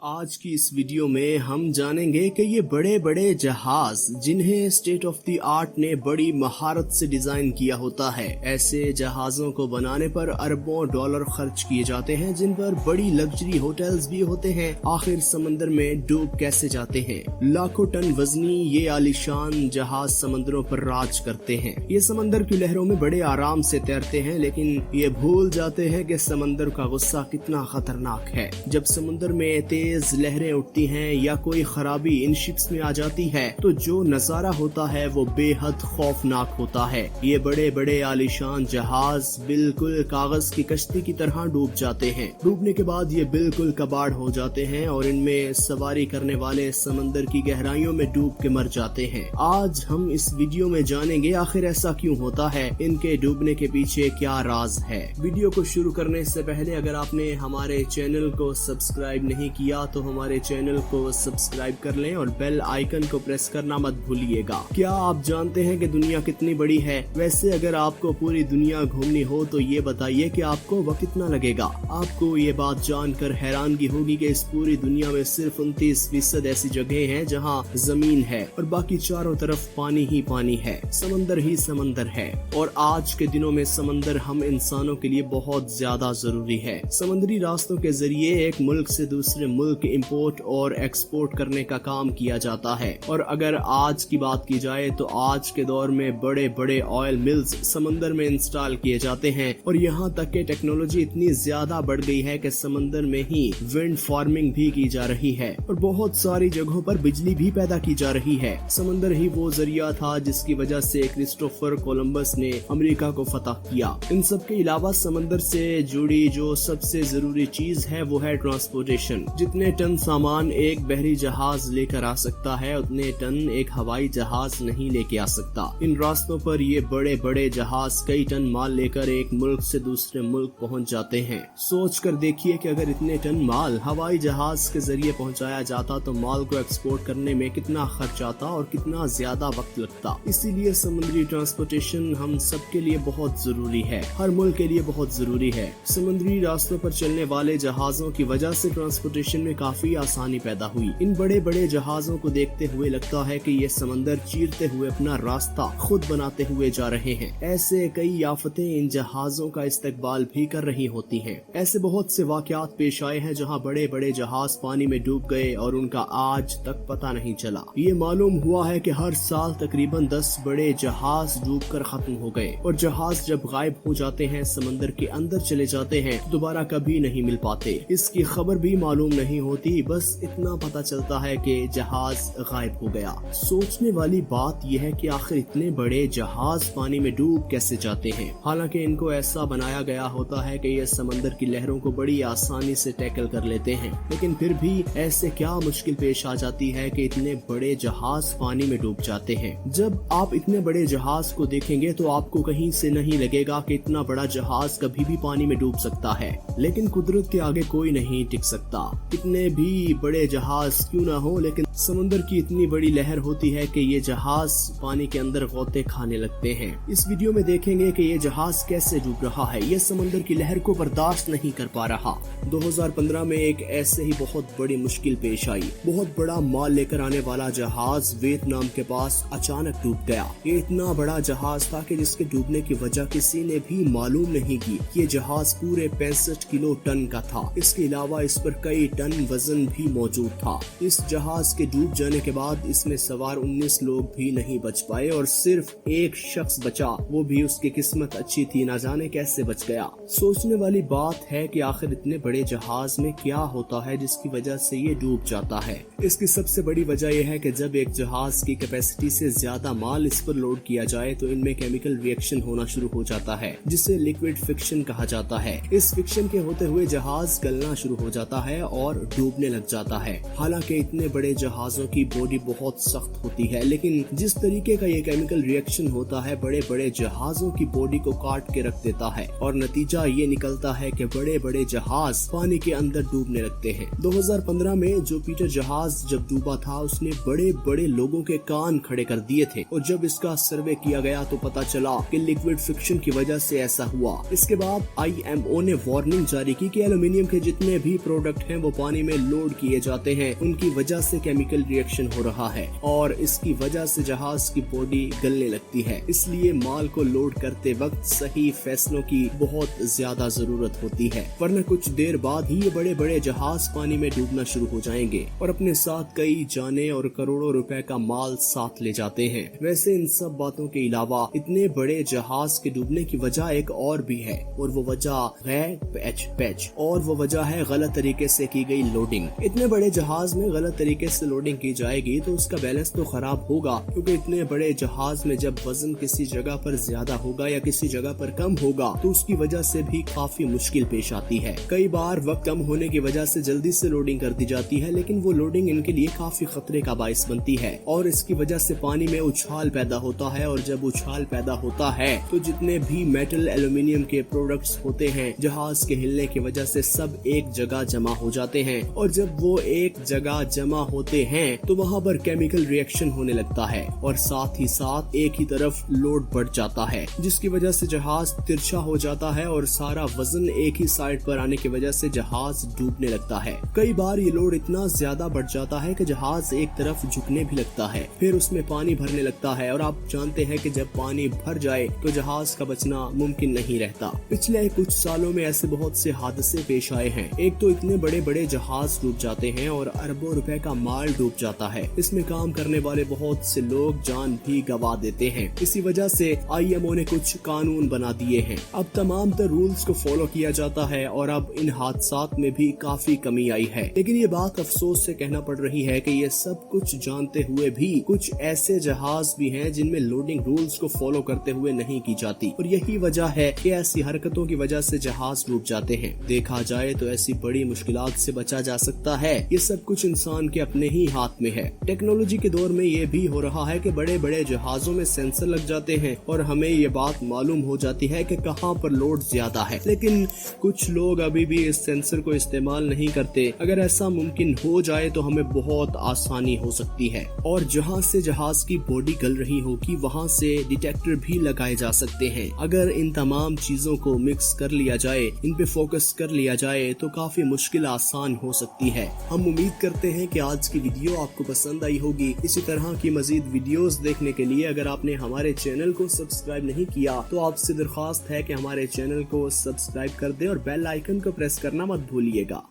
आज की इस वीडियो में हम जानेंगे कि ये बड़े बड़े जहाज जिन्हें स्टेट ऑफ द आर्ट ने बड़ी महारत से डिजाइन किया होता है, ऐसे जहाजों को बनाने पर अरबों डॉलर खर्च किए जाते हैं, जिन पर बड़ी लग्जरी होटल्स भी होते हैं। आखिर समंदर में डूब कैसे जाते हैं? लाखों टन वजनी ये आलीशान जहाज समंदरों पर राज करते हैं। ये समंदर की लहरों में बड़े आराम से तैरते हैं, लेकिन ये भूल जाते हैं कि समंदर का गुस्सा कितना खतरनाक है। जब समुद्र में तेज लहरें उठती हैं या कोई खराबी इन शिप्स में आ जाती है तो जो नजारा होता है वो बेहद खौफनाक होता है। ये बड़े बड़े आलीशान जहाज बिल्कुल कागज की कश्ती की तरह डूब जाते हैं। डूबने के बाद ये बिल्कुल कबाड़ हो जाते हैं और इनमें सवारी करने वाले समंदर की गहराइयों में डूब के मर जाते हैं। आज हम इस वीडियो में जानेंगे आखिर ऐसा क्यों होता है, इनके डूबने के पीछे क्या राज है। वीडियो को शुरू करने से पहले अगर आपने हमारे चैनल को सब्सक्राइब नहीं किया तो हमारे चैनल को सब्सक्राइब कर लें और बेल आइकन को प्रेस करना मत भूलिएगा। क्या आप जानते हैं कि दुनिया कितनी बड़ी है? वैसे अगर आपको पूरी दुनिया घूमनी हो तो ये बताइए कि आपको वक्त कितना लगेगा। आपको ये बात जानकर हैरानगी होगी कि इस पूरी दुनिया में सिर्फ 29% ऐसी जगह हैं जहां जमीन है और बाकी चारों तरफ पानी ही पानी है, समंदर ही समंदर है। और आज के दिनों में समंदर हम इंसानों के लिए बहुत ज्यादा जरूरी है। समुद्री रास्तों के जरिए एक मुल्क से दूसरे मुल्क इंपोर्ट और एक्सपोर्ट करने का काम किया जाता है। और अगर आज की बात की जाए तो आज के दौर में बड़े बड़े ऑयल मिल्स समंदर में इंस्टॉल किए जाते हैं और यहाँ तक कि टेक्नोलॉजी इतनी ज्यादा बढ़ गई है कि समंदर में ही विंड फार्मिंग भी की जा रही है और बहुत सारी जगहों पर बिजली भी पैदा की जा रही है। समंदर ही वो जरिया था जिसकी वजह से क्रिस्टोफर कोलंबस ने अमेरिका को फतह किया। इन सब के अलावा समंदर से जुड़ी जो सबसे जरूरी चीज है वो है ट्रांसपोर्टेशन। जितने टन सामान एक बहरी जहाज लेकर आ सकता है उतने टन एक हवाई जहाज नहीं लेके आ सकता। इन रास्तों पर ये बड़े बड़े जहाज कई टन माल लेकर एक मुल्क से दूसरे मुल्क पहुंच जाते हैं। सोच कर देखिए कि अगर इतने टन माल हवाई जहाज के जरिए पहुंचाया जाता तो माल को एक्सपोर्ट करने में कितना खर्च आता और कितना ज्यादा वक्त लगता। इसीलिए समुद्री ट्रांसपोर्टेशन हम सबके लिए बहुत जरूरी है, हर मुल्क के लिए बहुत जरूरी है। समुद्री रास्तों पर चलने वाले जहाजों की वजह से ट्रांसपोर्टेशन में काफी आसानी पैदा हुई। इन बड़े बड़े जहाजों को देखते हुए लगता है कि ये समंदर चीरते हुए अपना रास्ता खुद बनाते हुए जा रहे हैं। ऐसे कई आफतें इन जहाजों का इस्तकबाल भी कर रही होती हैं। ऐसे बहुत से वाकयात पेश आए हैं जहां बड़े बड़े जहाज पानी में डूब गए और उनका आज तक पता नहीं चला। ये मालूम हुआ है कि हर साल तकरीबन 10 बड़े जहाज डूब कर खत्म हो गए और जहाज जब गायब हो जाते हैं, समंदर के अंदर चले जाते हैं, दोबारा कभी नहीं मिल पाते। इसकी खबर भी मालूम नहीं होती, बस इतना पता चलता है कि जहाज गायब हो गया। सोचने वाली बात यह है कि आखिर इतने बड़े जहाज पानी में डूब कैसे जाते हैं। हालांकि इनको ऐसा बनाया गया होता है कि ये समंदर की लहरों को बड़ी आसानी से टैकल कर लेते हैं, लेकिन फिर भी ऐसे क्या मुश्किल पेश आ जाती है कि इतने बड़े जहाज पानी में डूब जाते हैं। जब आप इतने बड़े जहाज को देखेंगे तो आपको कहीं से नहीं लगेगा कि इतना बड़ा जहाज कभी भी पानी में डूब सकता है, लेकिन कुदरत के आगे कोई नहीं टिक सकता। इतने भी बड़े जहाज क्यों ना हो, लेकिन समुद्र की इतनी बड़ी लहर होती है कि ये जहाज पानी के अंदर गोते खाने लगते हैं। इस वीडियो में देखेंगे कि ये जहाज कैसे डूब रहा है। ये समुद्र की लहर को बर्दाश्त नहीं कर पा रहा। 2015 में एक ऐसे ही बहुत बड़ी मुश्किल पेश आई। बहुत बड़ा माल लेकर आने वाला जहाज वियतनाम के पास अचानक डूब गया। ये इतना बड़ा जहाज था कि जिसके डूबने की वजह किसी ने भी मालूम नहीं की। ये जहाज पूरे 65 किलो टन का था। इसके अलावा इस पर कई टन वजन भी मौजूद था। इस जहाज के डूब जाने के बाद इसमें सवार 19 लोग भी नहीं बच पाए और सिर्फ एक शख्स बचा, वो भी उसकी किस्मत अच्छी थी, ना जाने कैसे बच गया। सोचने वाली बात है कि आखिर इतने बड़े जहाज में क्या होता है जिसकी वजह से ये डूब जाता है। इसकी सबसे बड़ी वजह यह है कि जब एक जहाज की कैपेसिटी से ज्यादा माल इस पर लोड किया जाए तो इनमें केमिकल रिएक्शन होना शुरू हो जाता है, जिसे लिक्विड फिक्शन कहा जाता है। इस फिक्शन के होते हुए जहाज गलना शुरू हो जाता है और डूबने लग जाता है। हालांकि इतने बड़े जहाजों की बॉडी बहुत सख्त होती है, लेकिन जिस तरीके का ये केमिकल रिएक्शन होता है बड़े बड़े जहाजों की बॉडी को काट के रख देता है और नतीजा ये निकलता है कि बड़े बड़े जहाज पानी के अंदर डूबने लगते हैं। 2015 में जो पीटर जहाज जब डूबा था उसने बड़े बड़े लोगों के कान खड़े कर दिए थे और जब इसका सर्वे किया गया तो पता चला कि लिक्विड फ्रिक्शन की वजह से ऐसा हुआ। इसके बाद IMO ने वार्निंग जारी की कि एल्यूमिनियम के जितने भी प्रोडक्ट हैं वो पानी में लोड किए जाते हैं, उनकी वजह से केमिकल रिएक्शन हो रहा है और इसकी वजह से जहाज की बॉडी गलने लगती है। इसलिए माल को लोड करते वक्त सही फैसलों की बहुत ज्यादा जरूरत होती है, वरना कुछ देर बाद ही ये बड़े बड़े जहाज पानी में डूबना शुरू हो जाएंगे और अपने साथ कई जाने और करोड़ों रुपए का माल साथ ले जाते हैं। वैसे इन सब बातों के अलावा इतने बड़े जहाज के डूबने की वजह एक और भी है और वो वजह है पैच और वो वजह है गलत तरीके से की गई लोडिंग। इतने बड़े जहाज में गलत तरीके से लोडिंग की जाएगी तो उसका बैलेंस तो खराब होगा, क्योंकि इतने बड़े जहाज में जब वजन किसी जगह पर ज्यादा होगा या किसी जगह पर कम होगा तो उसकी वजह से भी काफी मुश्किल पेश आती है। कई बार वक्त कम होने की वजह से जल्दी से लोडिंग कर दी जाती है, लेकिन वो लोडिंग इनके लिए काफी खतरे का बाइस बनती है और इसकी वजह से पानी में उछाल पैदा होता है और जब उछाल पैदा होता है तो जितने भी मेटल एल्यूमिनियम के प्रोडक्ट्स होते हैं जहाज के हिलने की वजह से सब एक जगह जमा हो जाते हैं और जब वो एक जगह जमा होते हैं तो वहाँ पर केमिकल रिएक्शन होने लगता है और साथ ही साथ एक ही तरफ लोड बढ़ जाता है, जिसकी वजह से जहाज तिरछा हो जाता है और सारा वजन एक ही साइड पर आने की वजह से जहाज डूबने लगता है। कई बार ये लोड इतना ज्यादा बढ़ जाता है कि जहाज एक तरफ झुकने भी लगता है, फिर उसमें पानी भरने लगता है और आप जानते हैं कि जब पानी भर जाए तो जहाज का बचना मुमकिन नहीं रहता। पिछले कुछ सालों में ऐसे बहुत से हादसे पेश आए हैं। एक तो इतने बड़े बड़े जहाज डूब जाते हैं और अरबों रुपए का माल डूब जाता है, इसमें काम करने वाले बहुत से लोग जान भी गवा देते हैं। इसी वजह से IMO ने कुछ कानून बना दिए हैं। अब तमाम रूल्स को फॉलो किया जाता है और अब इन हादसात में भी काफी कमी आई है, लेकिन ये बात अफसोस से कहना पड़ रही है कि ये सब कुछ जानते हुए भी कुछ ऐसे जहाज भी हैं जिनमें लोडिंग रूल्स को फॉलो करते हुए नहीं की जाती और यही वजह है कि ऐसी हरकतों की वजह से जहाज डूब जाते हैं। देखा जाए तो ऐसी बड़ी मुश्किलात से बचा जा सकता है, ये सब कुछ इंसान के अपने ही हाथ में है। टेक्नोलॉजी के दौर में ये भी हो रहा है कि बड़े बड़े जहाजों में सेंसर लग जाते हैं और हमें ये बात मालूम हो जाती है कि कहाँ पर लोड ज्यादा है, लेकिन कुछ लोग अभी भी इस सेंसर को इस्तेमाल नहीं करते। अगर ऐसा मुमकिन हो जाए तो हमें बहुत आसानी हो सकती है और जहाँ से जहाज की बॉडी गल रही होगी वहाँ से डिटेक्टर भी लगाए जा सकते हैं। अगर इन तमाम चीजों को मिक्स कर लिया जाए, इन पे फोकस कर लिया जाए तो काफी मुश्किल आसान हो सकती है। हम उम्मीद करते हैं कि आज की वीडियो आपको पसंद आई होगी। इसी तरह की मजीद वीडियोस देखने के लिए अगर आपने हमारे चैनल को सब्सक्राइब नहीं किया तो आपसे दरख्वास्त है कि हमारे चैनल को सब्सक्राइब कर दें और बेल आइकन को प्रेस करना मत भूलिएगा।